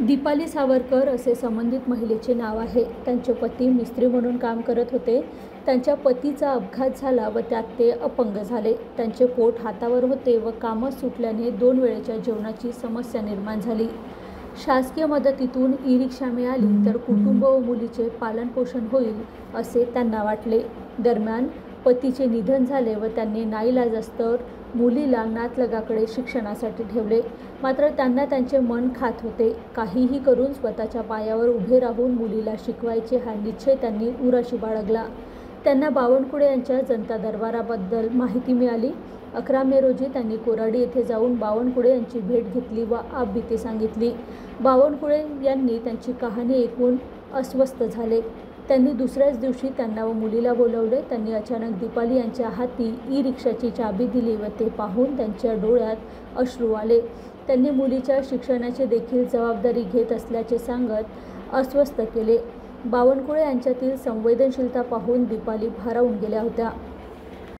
दीपाली सावरकर असे संबंधित महिलेचे नाव आहे. त्यांचे पती मिस्त्री म्हणून काम करत होते. त्यांच्या पतीचा अपघात झाला व त्यात ते अपंग झाले. त्यांचे पोट हातावर होते व कामच सुटल्याने 2 वेळेच्या जेवणाची समस्या निर्माण झाली. शासकीय मदतीतून ई-रिक्षा मिळाली तर कुटुंब व मुलीचे पालनपोषण होईल असे त्यांना वाटले. दरम्यान पतीचे निधन झाले व त्यांनी नाईलाजास्तव मुलीला नातलगाकडे शिक्षणासाठी ठेवले. मात्र त्यांना त्यांचे मन खात होते. काहीही करून स्वतःच्या पायावर उभे राहून मुलीला शिकवायचे हा निश्चय त्यांनी उराशी बाळगला. त्यांना बावनकुळे यांच्या जनता दरबाराबद्दल माहिती मिळाली. 11 मे रोजी त्यांनी कोराडी येथे जाऊन बावनकुळे यांची भेट घेतली व आपबीती सांगितली. बावनकुळे यांनी त्यांची कहाणी ऐकून अस्वस्थ झाले. त्यांनी दुसऱ्याच दिवशी त्यांना व मुलीला बोलवले. त्यांनी अचानक दीपाली यांच्या हाती ई-रिक्षाची चाबी दिली व ते पाहून त्यांच्या डोळ्यात अश्रू आले. त्यांनी मुलीच्या शिक्षणाची देखील जबाबदारी घेत असल्याचे सांगत अस्वस्थ केले. बावनकुळे यांच्यातील संवेदनशीलता पाहून दीपाली भारावून गेल्या होत्या.